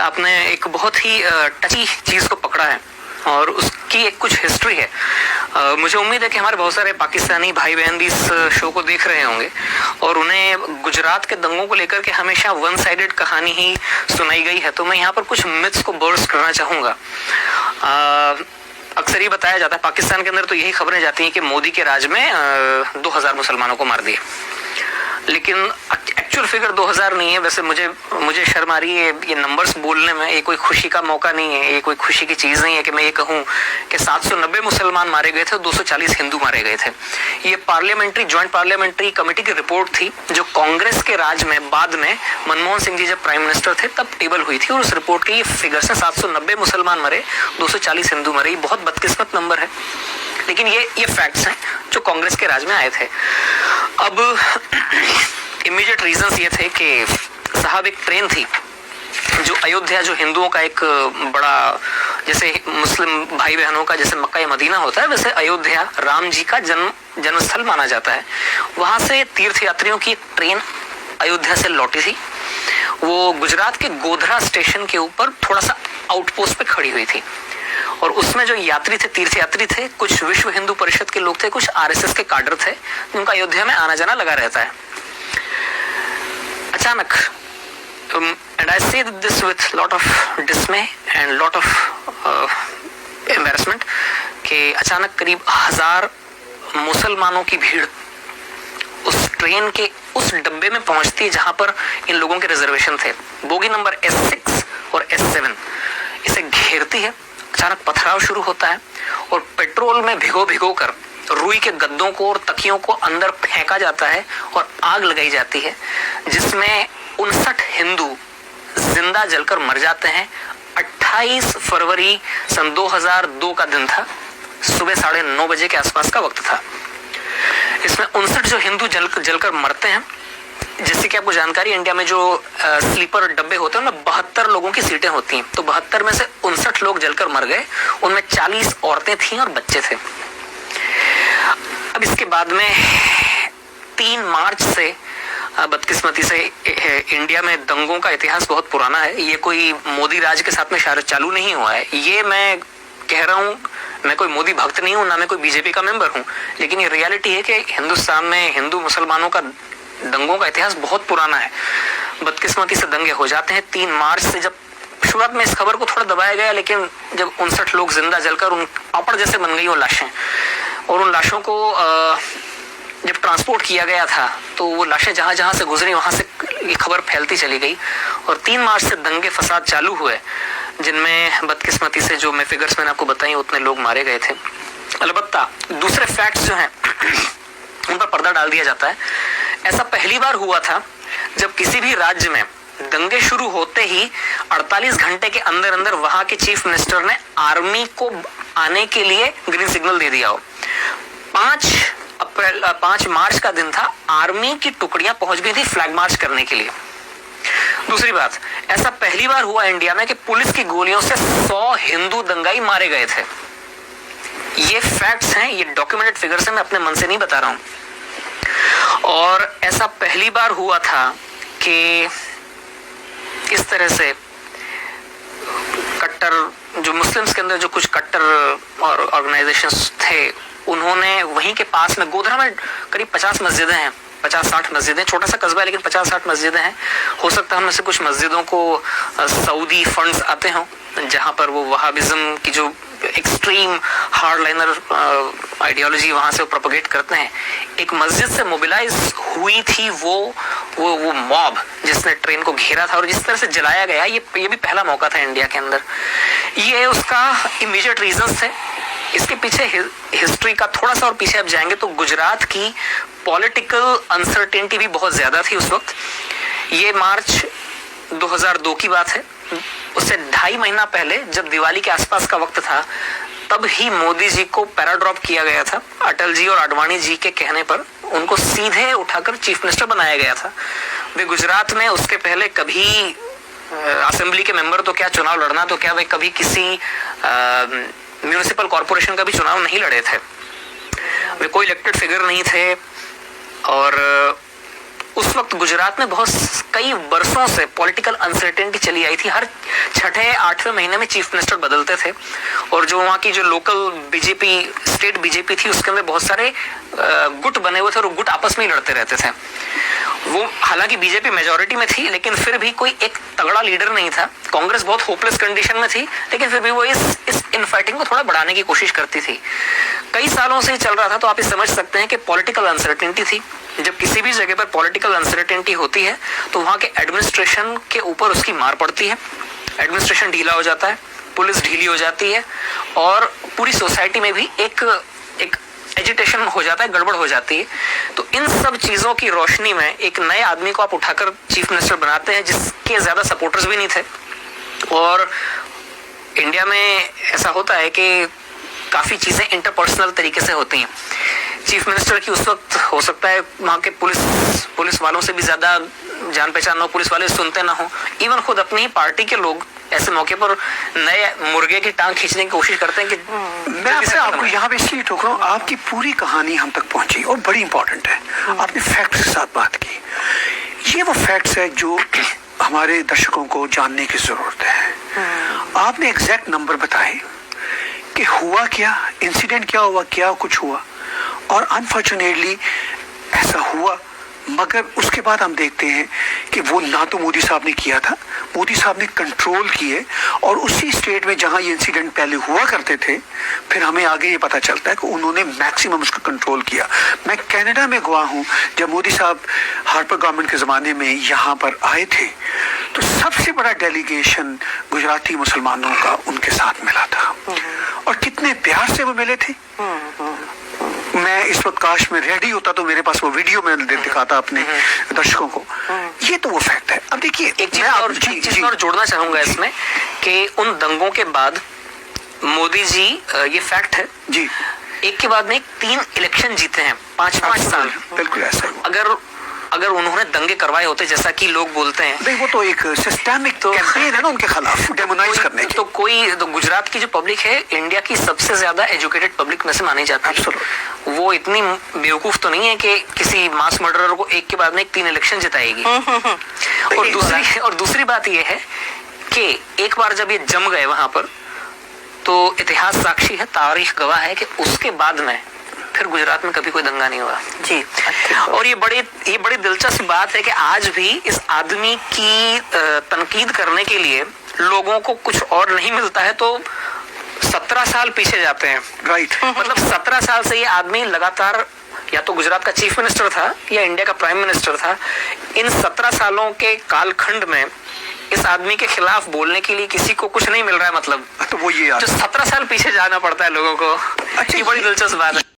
आपने एक बहुत ही टची चीज को पकड़ा है और उसकी एक कुछ हिस्ट्री है। मुझे उम्मीद है कि हमारे बहुत सारे पाकिस्तानी भाई बहन भी इस शो को देख रहे होंगे और उन्हें गुजरात के दंगों को लेकर के हमेशा वन साइडेड कहानी ही सुनाई गई है। तो मैं यहाँ पर कुछ मिथ्स को बर्स्ट करना चाहूँगा। अक्सर ये बताया जाता है पाकिस्तान के अंदर, तो यही खबरें जाती हैं कि मोदी के राज में 2000 मुसलमानों को मार दिया, लेकिन एक्चुअल फिगर 2000 नहीं है। वैसे मुझे शर्म आ रही है ये नंबर्स बोलने में, ये कोई खुशी का मौका नहीं है, ये कोई खुशी की चीज नहीं है कि मैं ये कहूँ कि 790 मुसलमान मारे गए थे, 240 हिंदू मारे गए थे। ये ज्वाइंट पार्लियामेंट्री कमेटी की रिपोर्ट थी जो कांग्रेस के राज में बाद में मनमोहन सिंह जी जब प्राइम मिनिस्टर थे तब टेबल हुई थी और उस रिपोर्ट के ये फिगर्स है 790 मुसलमान मरे, 240 हिंदू मरे। ये बहुत बदकिस्मत नंबर है, लेकिन ये फैक्ट्स हैं जो कांग्रेस के राज में आए थे। अब इमीडिएट रीजंस ये थे कि साहब एक ट्रेन थी जो अयोध्या, जो हिंदुओं का एक बड़ा, जैसे मुस्लिम भाई बहनों का जैसे मक्का या मदीना होता है, वैसे अयोध्या राम जी का जन्मस्थल माना जाता है। वहां से तीर्थ यात्रियों की एक ट्रेन अयोध्या से लौटी थी। वो गुजरात के गोधरा स्टेशन के ऊपर थोड़ा सा आउटपोस्ट पे खड़ी हुई थी और उसमें जो यात्री थे, तीर्थ यात्री थे, कुछ विश्व हिंदू परिषद के लोग थे, कुछ आरएसएस के काडर थे, जिनका अयोध्या में आना जाना लगा रहता है। अचानक, and I say this with lot of dismay and lot of embarrassment, कि अचानक करीब 1000 मुसलमानों की भीड़ उस ट्रेन के उस डब्बे में पहुंचती है जहां पर इन लोगों के रिजर्वेशन थे। बोगी नंबर S6 और S7 इसे घेरती है। अचानक पथराव शुरू होता है और पेट्रोल में भिगो कर रुई के गद्दों को और तकियों को अंदर फेंका जाता है और आग लगाई जाती है, जिसमें 59 हिंदू जिंदा जलकर मर जाते हैं। 28 फरवरी सन 2002 का दिन था, सुबह 9:30 बजे के आसपास का वक्त था। इसमें 59 जो हिंदू जलकर मरते हैं, जैसे कि आपको जानकारी, इंडिया में जो स्लीपर डब्बे होते हैं ना, 72 लोगों की सीटें होती हैं, तो 72 में से 59 लोग जलकर मर गए। उनमें 40 औरतें थीं और बच्चे थे। अब इसके बाद में 3 मार्च से बदकिस्मती से इंडिया में दंगों का इतिहास बहुत पुराना है। ये कोई मोदी राज के साथ में शायद चालू नहीं हुआ है। ये मैं कह रहा हूँ, मैं कोई मोदी भक्त नहीं हूँ, ना मैं कोई बीजेपी का मेंबर हूँ, लेकिन ये रियलिटी है कि हिंदुस्तान में हिंदू मुसलमानों का दंगों का इतिहास बहुत पुराना है। बदकिस्मती से दंगे हो जाते हैं 3 मार्च से। जब शुरुआत में इस खबर को थोड़ा दबाया गया, लेकिन जब 59 लोग जिंदा जलकर उन पापड़ जैसे बन गई वो लाशें, और उन लाशों को जब ट्रांसपोर्ट किया गया था तो वो लाशें जहां से गुजरी वहां से ये खबर फैलती चली गई और 3 मार्च से दंगे फसाद चालू हुए, जिनमें बदकिस्मती से जो मैं फिगर्स मैंने आपको बताई उतने लोग मारे गए थे। अलबत्ता दूसरे फैक्ट्स जो हैं उन पर पर्दा डाल दिया जाता है। ऐसा पहली बार हुआ था जब किसी भी राज्य में दंगे शुरू होते ही 48 घंटे के अंदर अंदर वहां के चीफ मिनिस्टर ने आर्मी को आने के लिए ग्रीन सिग्नल दे दिया हो। 5 मार्च का दिन था, आर्मी की टुकड़ियां पहुंच गई थी फ्लैग मार्च करने के लिए। दूसरी बात, ऐसा पहली बार हुआ इंडिया में कि पुलिस की गोलियों से 100 हिंदू दंगाई मारे गए थे। ये फैक्ट्स हैं, ये डॉक्यूमेंटेड फिगर्स हैं, मैं अपने मन से नहीं बता रहा हूं। और ऐसा पहली बार हुआ था कि इस तरह से कट्टर, जो मुस्लिम्स के अंदर जो कुछ कट्टर और ऑर्गेनाइजेशंस थे, उन्होंने वहीं के पास में गोधरा में करीब 50 मस्जिदें हैं, 50-60 मस्जिदें, छोटा सा कस्बा है लेकिन 50-60 मस्जिदें हैं। हो सकता है उनमें से कुछ मस्जिदों को सऊदी फंड्स आते हों, जहां पर वो वहाबिज्म की जो एक्सट्रीम हार्डलाइनर आइडियोलॉजी वहां से वो प्रोपोगेट करते हैं। एक मस्जिद से मोबिलाइज हुई थी वो मॉब जिसने ट्रेन को घेरा था और जिस तरह से जलाया गया, ये भी पहला मौका था इंडिया के अंदर। ये उसका इमीडिएट रीजंस थे। इसके पीछे हिस्ट्री का थोड़ा सा और पीछे आप जाएंगे तो गुजरात की पॉलिटिकल अनसर्टेनिटी भी बहुत ज्यादा थी उस वक्त। ये मार्च 2002 की बात है। उससे 2.5 महीना पहले जब दिवाली के आसपास का वक्त था, तब ही मोदी जी को पैराड्रॉप किया गया था। अटल जी और आडवाणी जी के कहने पर उनको सीधे उठाकर चीफ मिनिस्टर बनाया गया था। वे गुजरात में उसके पहले कभी असेंबली के मेंबर तो क्या, चुनाव लड़ना तो क्या, वे कभी किसी म्यूनिसिपल कॉर्पोरेशन का भी चुनाव नहीं लड़े थे। वे कोई इलेक्टेड फिगर नहीं थे और उस वक्त गुजरात में कई वर्षों से पॉलिटिकल अनसर्टेनिटी चली आई थी। हर छठे 8वें महीने में चीफ मिनिस्टर बदलते थे और जो वहाँ की जो लोकल बीजेपी, स्टेट बीजेपी थी, उसके अंदर बहुत सारे गुट बने हुए थे और गुट आपस में ही लड़ते रहते थे। वो हालांकि बीजेपी मेजॉरिटी में थी, लेकिन फिर भी कोई एक तगड़ा लीडर नहीं था। कांग्रेस बहुत होपलेस कंडीशन में थी, लेकिन फिर भी वो इस इनफाइटिंग को थोड़ा बढ़ाने की कोशिश करती थी। कई सालों से चल रहा था, तो आप ये समझ सकते हैं कि पॉलिटिकल अनसर्टेनिटी थी। जब किसी भी जगह पर पॉलिटिकल अनसर्टेनिटी होती है तो वहां के एडमिनिस्ट्रेशन के ऊपर उसकी मार पड़ती है। एडमिनिस्ट्रेशन ढीला हो जाता है, पुलिस ढीली हो जाती है और पूरी सोसाइटी में भी एक एजिटेशन हो जाता है, गड़बड़ हो जाती है। तो इन सब चीजों की रोशनी में एक नए आदमी को आप उठाकर चीफ मिनिस्टर बनाते हैं, जिसके ज्यादा सपोर्टर्स भी नहीं थे। और इंडिया में ऐसा होता है कि काफी चीजें इंटरपर्सनल तरीके से होती हैं। चीफ मिनिस्टर की उस वक्त हो सकता है वहां के पुलिस वालों से भी ज्यादा जान पहचान हो, पुलिस वाले सुनते ना हो, इवन खुद अपनी ही पार्टी के लोग ऐसे मौके पर नए मुर्गे की टांग खींचने की कोशिश करते हैं कि मैं आपको यहाँ पे इसलिए टोक रहा हूँ, आपकी पूरी कहानी हम तक पहुंची और बड़ी इंपॉर्टेंट है। आपने फैक्ट्स के साथ बात की, ये वो फैक्ट्स है जो हमारे दर्शकों को जानने की जरूरत है। आपने एग्जैक्ट नंबर बताए कि हुआ क्या, इंसिडेंट क्या हुआ, क्या कुछ हुआ, और अनफॉर्चुनेटली ऐसा हुआ। मगर उसके बाद हम देखते हैं कि वो ना तो मोदी साहब ने किया था, मोदी साहब ने कंट्रोल किए, और उसी स्टेट में जहां ये इंसिडेंट पहले हुआ करते थे, फिर हमें आगे ये पता चलता है कि उन्होंने मैक्सिमम उसका कंट्रोल किया। मैं कनाडा में गवाह हूं, जब मोदी साहब हार्पर गवर्नमेंट के ज़माने में यहाँ पर आए थे तो सबसे बड़ा डेलीगेशन गुजराती मुसलमानों का उनके साथ मिला था, और कितने प्यार से वो मिले थे। मैं इस वक्त काश में रेडी होता तो मेरे पास वो वीडियो में दिखाता अपने दर्शकों को। ये तो वो फैक्ट है। अब देखिए, एक चीज और जोड़ना चाहूंगा इसमें कि उन दंगों के बाद मोदी जी, ये फैक्ट है जी, एक के बाद में 3 इलेक्शन जीते हैं, 5-5 साल। बिल्कुल ऐसा है। अगर उन्होंने दंगे करवाए होते जैसा कि लोग बोलते हैं, नहीं, वो तो एक सिस्टेमिक कैंपेन है ना उनके खिलाफ, डेमोनाइज करने की। तो गुजरात की जो पब्लिक है इंडिया की सबसे ज्यादा एजुकेटेड पब्लिक में से मानी जाती है। वो इतनी बेवकूफ तो नहीं है कि किसी मास मर्डरर को एक के बाद में 3 इलेक्शन जिताएगी। और दूसरी बात ये है कि एक बार जब ये जम गए वहां पर, तो इतिहास साक्षी है, तारीख गवाह है कि उसके बाद में फिर गुजरात में कभी कोई दंगा नहीं हुआ जी। और ये बड़ी दिलचस्प बात है कि आज भी इस आदमी की तनकीद करने के लिए लोगों को कुछ और नहीं मिलता है तो 17 साल पीछे जाते हैं। राइट। मतलब 17 साल से ये आदमी लगातार या तो गुजरात का चीफ मिनिस्टर था या इंडिया का प्राइम मिनिस्टर था। इन 17 सालों के कालखंड में इस आदमी के खिलाफ बोलने के लिए किसी को कुछ नहीं मिल रहा है। मतलब तो वो ये जो 17 साल पीछे जाना पड़ता है लोगों को। अच्छा, ये बड़ी दिलचस्प बात है।